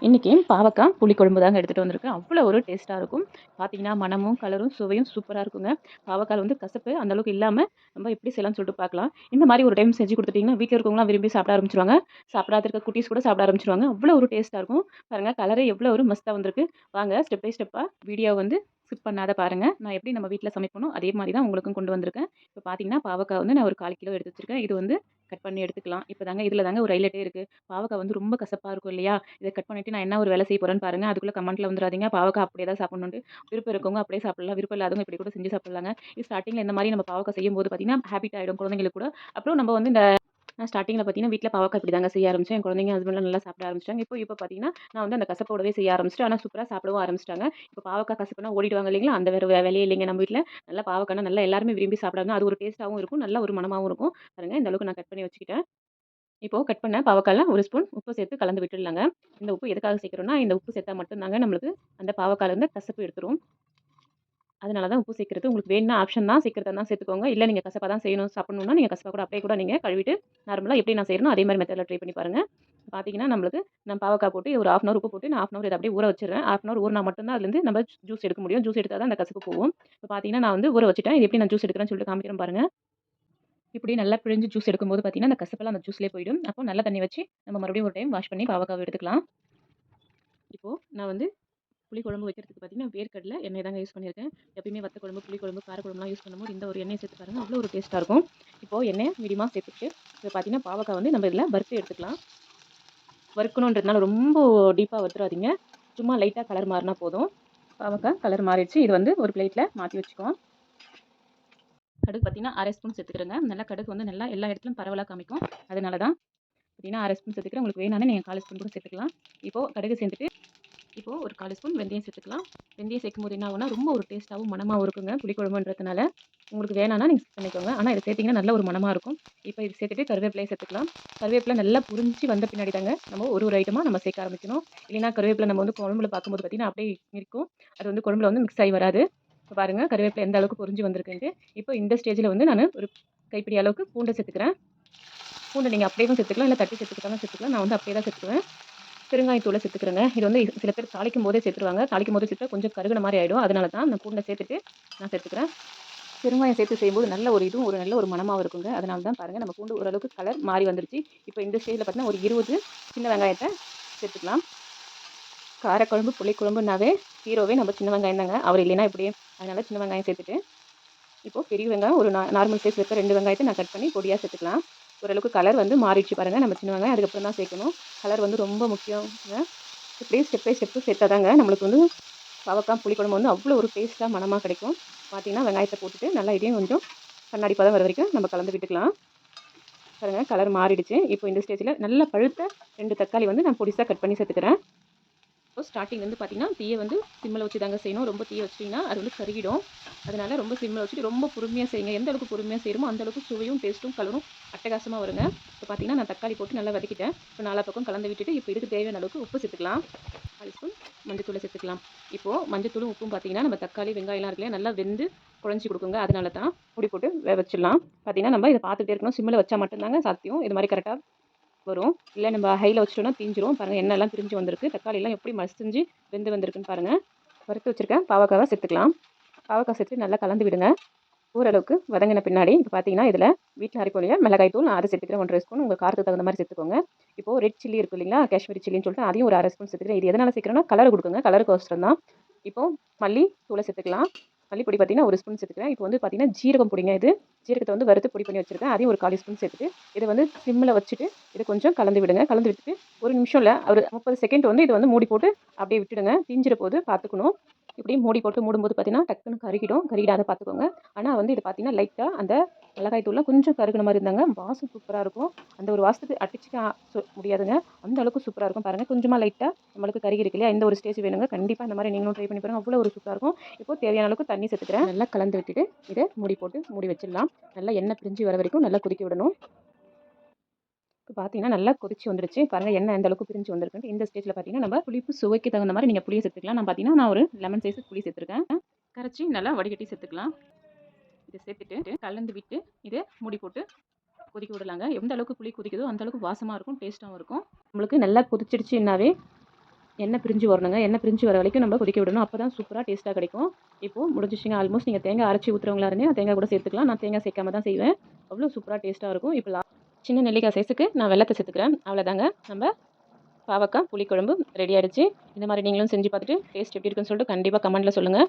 இன்றைக்கி பாவக்காய் புளிக்குழம்பு தாங்க எடுத்துகிட்டு வந்திருக்கேன். அவ்வளோ ஒரு டேஸ்ட்டாக இருக்கும். பார்த்தீங்கன்னா மணமும் கலரும் சுவையும் சூப்பராக இருக்குங்க. பாவக்காய் வந்து கசப்பு அந்த அளவுக்கு இல்லாமல் நம்ம எப்படி செய்யலாம்னு சொல்லிட்டு பார்க்கலாம். இந்த மாதிரி ஒரு டைம் செஞ்சு கொடுத்துட்டிங்கன்னா வீட்டில் இருக்கவங்களாம் விரும்பி சாப்பிட ஆரம்பிச்சுருவாங்க. சாப்பிடாத இருக்க குட்டீஸ் கூட சாப்பிட ஆரம்பிச்சுருவாங்க. அவ்வளோ ஒரு டேஸ்ட்டாக இருக்கும். பாருங்கள் கலரே எவ்வளோ ஒரு மஸ்தாக வந்திருக்கு. வாங்க ஸ்டெப் பை ஸ்டெப்பாக வீடியோ வந்து ஸ்கிப் பண்ணாத பாருங்கள். நான் எப்படி நம்ம வீட்டில் சமைக்கணும் அதே மாதிரி தான் உங்களுக்கும் கொண்டு வந்திருக்கேன். இப்போ பார்த்தீங்கன்னா பாவக்காய் வந்து நான் ஒரு 1/4 கிலோ எடுத்து வச்சிருக்கேன். இது வந்து கட் பண்ணி எடுத்துக்கலாம். இப்போ தாங்க இதில் தாங்க ஒரு ஹைலைட்டே இருக்குது. பாவக்காய் வந்து ரொம்ப கசப்பாக இருக்கும் இல்லையா? இத கட் பண்ணிட்டு நான் என்ன ஒரு வேலை செய்ய போறேன்னு பாருங்க. அதுக்குள்ள கமெண்ட்ல வந்துராதீங்க. பாவக்காய் அப்படியே தான் சாப்பிடணுன்ட்டு. விருப்பம் இருக்கவங்க அப்படியே சாப்பிடலாம். விருப்பம் இல்லாதவங்க இப்படி கூட செஞ்சு சாப்பிடலாங்க. இது ஸ்டார்ட்டிங்ல இந்த மாரி நம்ம பாவக்காய் செய்யும்போது பார்த்தீங்கன்னா, ஹேபிட் ஆயிடும் குழந்தைங்களுக்கு கூட. அப்புறம் நம்ம வந்து இந்த நான் ஸ்டார்ட்டிங்ல பார்த்தீங்கன்னா, வீட்ல பாவக்காய் இப்படி தாங்க செய்ய ஆரம்பிச்சேன். என் குழந்தைங்க, ஹஸ்பண்ட்லாம் நல்லா சாப்பிட ஆரம்பிச்சுட்டாங்க. இப்போ பார்த்தீங்கன்னா, நான் வந்து அந்த கசப்போடவே செய்ய ஆரம்பிச்சுட்டேன். ஆனா சூப்பரா சாப்பிடவும் ஆரம்பிச்சுட்டாங்க. இப்போ பாவக்காய் கசப்புனா ஓடிடுவாங்க இல்லைங்களா? அந்த வேற வேலையே இல்லைங்க நம்ம வீட்ல. நல்லா பாவக்காய்னா நல்லா எல்லாருமே விரும்பி சாப்பிடுறாங்க. அது ஒரு டேஸ்ட்டாவும் இருக்கும். நல்ல ஒரு மணமாவும் இருக்கும். பாருங்க இந்த அளவுக்கு நான் கட் பண்ணி வச்சுக்கிட்டேன். இப்போ கட் பண்ண பாவக்காய்ல 1 ஸ்பூன் உப்பு சேர்த்து கலந்து விட்டுடலாங்க. இந்த உப்பு எதுக்காக சேர்க்கிறோம்னா, இந்த உப்பு சேர்த்தா மட்டும் தாங்க நம்மளுக்கு அந்த பாவக்காய்ல இருந்து கசப்பு எடுத்துரும். அதனால தான் உப்பு சேர்க்கிறது. உங்களுக்கு வேணும்னா ஆப்ஷன் தான் சேர்க்கிறதா இருந்தா சேர்த்துக்கோங்க. இல்ல நீங்க கசப்பா தான் செய்யணும் சாப்பிடணும்னா, நீங்க கசப்பா கூட அப்படியே கூட நீங்க கழுவிட்டு நார்மலா எப்படி நான் செய்றேனோ அதே மாரி மெத்தட்ல ட்ரை பண்ணி பாருங்க. பார்த்தீங்கன்னா, நம்மளுக்கு நான் பாவக்காய் போட்டு ஒரு 1/2 அன் ஹவர் உப்பு போட்டு நான் 1/2 அன் ஹவர் இத அப்படியே ஊற வச்சுடுறேன். 1/2 அன் ஹவர் ஊறினா மட்டும் தான் அதுலேருந்து நம்ம ஜூஸ் எடுக்க முடியும். ஜூஸ் எடுத்தா தான் அந்த கசப்பு போகும். இப்போ பார்த்தீங்கன்னா, நான் வந்து ஊற வச்சுட்டேன். இது எப்படி நான் ஜூஸ் எடுக்கிறேன்னு சொல்லிட்டு காமிக்கிறேன் பாருங்க. இப்படி நல்லா பிழிஞ்சு ஜூஸ் எடுக்கும்போது பார்த்தீங்கன்னா, அந்த கசப்பெல்லாம் அந்த ஜூஸ்லயே போயிடும். அப்போ நல்ல தண்ணி வச்சு நம்ம மறுபடியும் ஒரு டைம் வாஷ் பண்ணி பாவக்காவ எடுத்துக்கலாம். இப்போ நான் வந்து புளிக்குழம்பு வைக்கிறதுக்கு பார்த்தீங்கன்னா, வேர்க்கடல எண்ணெய் தாங்க யூஸ் பண்ணியிருக்கேன். எப்பயுமே வத்த குழம்பு, புளிக்குழம்பு, காரக்குழம்புலாம் யூஸ் பண்ணும்போது இந்த ஒரு எண்ணெய சேர்த்து பாருங்க. அவ்வளோ ஒரு டேஸ்ட்டா இருக்கும். இப்போ எண்ணெய மீடியமா சேர்த்துட்டு, இப்போ பார்த்தீங்கன்னா, பாவக்காய் வந்து நம்ம இதில வறுத்து எடுத்துக்கலாம். வறுக்கணுன்றதுனால ரொம்ப டீப்பா வறுத்துறாதீங்க. சும்மா லைட்டா கலர் மாறுனா போதும். பாவக்காய் கலர் மாறிடுச்சு. இது வந்து ஒரு பிளேட்ல மாத்தி வச்சுக்குவோம். கடுகு பார்த்தீங்கன்னா, 1/2 ஸ்பூன் சேர்த்துக்கிறேங்க. நல்லா கடுகு வந்து நல்லா எல்லா இடத்துலயும் பரவலா காமிக்கும். அதனால தான் பார்த்தீங்கன்னா, 1/2 ஸ்பூன் சேர்த்துக்கிறேன். உங்களுக்கு வேணாம்னா நீங்க 1/4 ஸ்பூன் கூட சேர்த்துக்கலாம். இப்போ கடுகு சேர்த்துட்டு இப்போ ஒரு 1/4 ஸ்பூன் வெந்தயம் சேர்த்துக்கலாம். வெந்தயம் சேர்க்கும்போது என்ன ஆகும்னா, ரொம்ப ஒரு டேஸ்ட்டாவும், மணமாவும் இருக்குங்க. புளிக்குழம்புன்றதுனால. உங்களுக்கு வேணாம்னா நீங்க ஸ்கிப் பண்ணிக்கோங்க. ஆனா இத சேர்த்தீங்கன்னா நல்ல ஒரு மணமா இருக்கும். இப்போ இது சேர்த்துட்டு கருவேப்பிலைய சேர்த்துக்கலாம். கருவேப்பிலை நல்லா புரிஞ்சு வந்த பின்னாடி தாங்க நம்ம ஒரு ஒரு ஐட்டமா நம்ம சேர்க்க ஆரம்பிக்கணும். இல்லைன்னா கருவேப்பிலை நம்ம வந்து குழம்புல பார்க்கும்போது பார்த்தீங்கன்னா, அப்படியே இருக்கும். அது வந்து குழம்புல வந்து மிக்ஸ் ஆகி வராது. இப்போ பாருங்க கருவேப்பிலை எந்த அளவுக்கு பொரிஞ்சு வந்திருக்குன்ட்டு. இப்போ இந்த ஸ்டேஜ்ல வந்து நானு ஒரு கைப்பிடி அளவுக்கு பூண்டு சேர்த்துக்கிறேன். பூண்டு நீங்க அப்படியேவும் சேர்த்துக்கலாம். இல்ல தட்டி சேர்த்துக்கிட்டாலும் சேர்த்துக்கலாம். நான் வந்து அப்படியே தான் சேர்த்துக்குவேன். பெருங்காயத்தூள சேர்த்துக்கிறேங்க. இது வந்து சில பேர் தாளிக்கும்போதே சேர்த்துருவாங்க. தாளிக்கும்போது சேர்த்தா கொஞ்சம் கருகுன மாரி ஆயிடும். அதனால தான் அந்த பூண்ட சேர்த்துட்டு நான் சேர்த்துக்கிறேன். பெருங்காயம் சேர்த்து செய்யும்போது நல்ல ஒரு இதுவும் ஒரு நல்ல ஒரு மணமாவும் இருக்குங்க. அதனால தான் பாருங்க நம்ம பூண்டு ஓரளவுக்கு கலர் மாறி வந்துருச்சு. இப்போ இந்த ஸ்டேஜ்ல பார்த்தீங்கன்னா, ஒரு 20 சின்ன வெங்காயத்த சேர்த்துக்கலாம். காரக்குழம்பு, புளிக்குழம்புனாவே ஹீரோவே நம்ம சின்ன வெங்காயம் தாங்க. அவர் இல்லைன்னா எப்படி? அதனால சின்ன வெங்காயம் சேர்த்துட்டு இப்போ பெரிய வெங்காயம் ஒரு நார்மல் சைஸ்ல இருக்க 2 வெங்காயத்த நான் கட் பண்ணி பொடியா சேர்த்துக்கலாம். ஓரளவுக்கு கலர் வந்து மாறிடுச்சு பாருங்க. நம்ம சின்ன வெங்காயம் அதுக்கப்புறம் தான் சேர்க்கணும். கலர் வந்து ரொம்ப முக்கியங்க. இப்படியே ஸ்டெப் பை ஸ்டெப்பு சேர்த்தா தாங்க நம்மளுக்கு வந்து பாவக்காய் புளிக்குழம்பு வந்து அவ்வளோ ஒரு டேஸ்ட்டாக மணமாக கிடைக்கும். பார்த்தீங்கன்னா வெங்காயத்தை போட்டுட்டு நல்லா இதையும் கொஞ்சம் கண்ணாடி பதம் வர வரைக்கும் நம்ம கலந்து விட்டுக்கலாம். பாருங்க கலர் மாறிடுச்சு. இப்போ இந்த ஸ்டேஜில் நல்ல பழுத்த 2 தக்காளி வந்து நான் பொடிசாக கட் பண்ணி சேர்த்துக்கிறேன். இப்போ ஸ்டார்டிங் வந்து பார்த்தீங்கன்னா, தீய வந்து சிம்மில வச்சு தாங்க செய்யணும். ரொம்ப தீய வச்சிட்டிங்கன்னா, அது வந்து கருகிடும். அதனால ரொம்ப சிம்மில வச்சுட்டு ரொம்ப பொறுமையா செய்யுங்க. எந்த அளவுக்கு பொறுமையா செய்கிறோமோ, அந்த அளவுக்கு சுவையும், டேஸ்ட்டும், கலரும் அட்டகாசமா வருங்க. இப்போ பார்த்தீங்கன்னா, நான் தக்காளி போட்டு நல்லா வதக்கிட்டேன். இப்போ நாலா பக்கம் கலந்து விட்டுட்டு, இப்போ இதுக்கு தேவையான அளவுக்கு உப்பு சேர்த்துக்கலாம். 1/4 ஸ்பூன் மஞ்சத்தூள சேர்த்துக்கலாம். இப்போ மஞ்சத்தூளும், உப்பும் பார்த்தீங்கன்னா, நம்ம தக்காளி, வெங்காயம்லாம் இருக்கு இல்லையா, நல்லா வெந்து குழஞ்சி கொடுக்குங்க. அதனால தான் மூடி போட்டு வேக வச்சிடலாம். பார்த்தீங்கன்னா, நம்ம இத பார்த்துட்டே இருக்கணும். சிம்மில வச்சா மட்டும் தாங்க சாத்தியம். இது மாரி கரெக்ட்டா வரும். இல்ல நம்ம ஹைல வச்சுட்டோம்னா தீஞ்சிரும். பாருங்க எண்ணெய்லாம் பிரிஞ்சு வந்திருக்கு. தக்காளிலாம் எப்படி மசிஞ்சு வெந்து வந்திருக்குன்னு பாருங்க. வறுத்து வச்சிருக்கேன் பாவக்காவ சேர்த்துக்கலாம். பாவக்காய் சேர்த்து நல்லா கலந்து விடுங்க. ஓரளவுக்கு வதங்கின பின்னாடி இப்போ பார்த்தீங்கன்னா, இதில வீட்ல அரைப்போம் இல்லையா மிளகாய் தூள் நான் அத சேர்த்துக்கிறேன் 1 1/2 ஸ்பூன். உங்க காரத்துக்கு தகுந்த மாரி சேர்த்துக்கோங்க. இப்போ ரெட் சில்லி இருக்கு இல்லைங்களா, காஷ்மீரி சில்லின்னு சொல்லிட்டு அதையும் ஒரு 1/2 ஸ்பூன் சேர்த்துக்கிறேன். இது எதனால சேர்க்கிறேன்னா, கலர் குடுக்குங்க. கலருக்கோசரம் தான். இப்போ மல்லி தூள சேர்த்துக்கலாம். மல்லிப்பொடி பார்த்தீங்கன்னா, 1 ஸ்பூன் சேர்த்துக்கிறேன். இப்போ வந்து பார்த்தீங்கன்னா, ஜீரகம் பொடிங்க இது. ஜீரகத்த வந்து வறுத்து பொடி பண்ணி வச்சிருக்கேன். அதையும் ஒரு 1/4 ஸ்பூன் சேர்த்துட்டு, இத வந்து சிம்ல வச்சுட்டு, இத கொஞ்சம் கலந்து விடுங்க. கலந்து விட்டுட்டு, 1 நிமிஷம் இல்ல, ஒரு 30 செகண்ட் வந்து இத வந்து மூடி போட்டு அப்படியே விட்டுடுங்க. தீஞ்சிற போது பார்த்துக்கணும். இப்படி மூடி போட்டு மூடும்போது பார்த்தீங்கன்னா, டக்குன்னு கருகிடும். கருகிடாத பார்த்துக்கோங்க. ஆனா வந்து இது பார்த்தீங்கன்னா, லைட்டா அந்த மிளகாய் தூள்ல கொஞ்சம் கருகுன மாரி இருந்தாங்க. வாசம் சூப்பரா இருக்கும். அந்த ஒரு வாசத்துக்கு அடிச்சுக்க முடியாதுங்க. அந்த அளவுக்கு சூப்பரா இருக்கும். பாருங்க கொஞ்சமா லைட்டா நம்மளுக்கு கருகி இருக்கு இல்லையா? இந்த ஒரு ஸ்டேஜ் வேணுங்க. கண்டிப்பா இந்த மாரி நீங்களும் ட்ரை பண்ணி பாருங்க. அவ்வளோ ஒரு சூப்பரா இருக்கும். இப்போ தேவையான அளவுக்கு தண்ணி சேர்த்துக்கிறேன். நல்லா கலந்து விட்டுட்டு, இத மூடி போட்டு மூடி வச்சிடலாம். நல்லா எண்ணெய் பிரிஞ்சு வர வரைக்கும் நல்லா கொதிக்க விடணும். இப்போ பார்த்தீங்கன்னா, நல்லா கொதிச்சு வந்துருச்சு. பாருங்க எண்ணெய் எந்த அளவுக்கு பிரிஞ்சு வந்திருக்குன்ட்டு. இந்த ஸ்டேஜ்ல பார்த்தீங்கன்னா, நம்ம புளிப்பு சுவைக்கு தகுந்த மாரி நீங்க புளிய சேர்த்துக்கலாம். நான் ஒரு லெமன் சைஸ் புளி சேர்த்துருக்கேன். கரைச்சி நல்லா வடிகட்டி சேர்த்துக்கலாம். இத சேர்த்துட்டு கலந்து விட்டு, இத மூடி போட்டு கொதிக்க விடலாங்க. எந்த அளவுக்கு புளி கொதிக்குதோ, அந்த அளவுக்கு வாசமா இருக்கும், டேஸ்ட்டாவும் இருக்கும். நம்மளுக்கு நல்லா கொதிச்சிடுச்சுன்னாவே எண்ணெய் பிரிஞ்சு வரணுங்க. எண்ணெய் பிரிஞ்சு வர வரைக்கும் நம்ம கொதிக்க விடணும். அப்போ தான் சூப்பரா டேஸ்ட்டா கிடைக்கும். இப்போ முடிஞ்சிச்சுங்க. ஆல்மோஸ்ட் நீங்கள் தேங்காய் அரைச்சி ஊற்றுறவங்களா இருந்தீங்கன்னா தேங்காய் கூட சேர்த்துக்கலாம். நான் தேங்காய் சேர்க்காம தான் செய்வேன். அவ்வளோ சூப்பரா டேஸ்ட்டா இருக்கும். இப்போ சின்ன நெல்லிக்காய் சைஸுக்கு நான் வெல்லத்தை சேர்த்துக்கிறேன். அவ்வளோதாங்க. நம்ம பாவக்காய் புளிக்குழம்பு ரெடி ஆயிடுச்சு. இந்த மாதிரி நீங்களும் செஞ்சு பார்த்துட்டு டேஸ்ட் எப்படி இருக்குன்னு சொல்லிட்டு கண்டிப்பாக கமெண்ட்டில் சொல்லுங்கள்.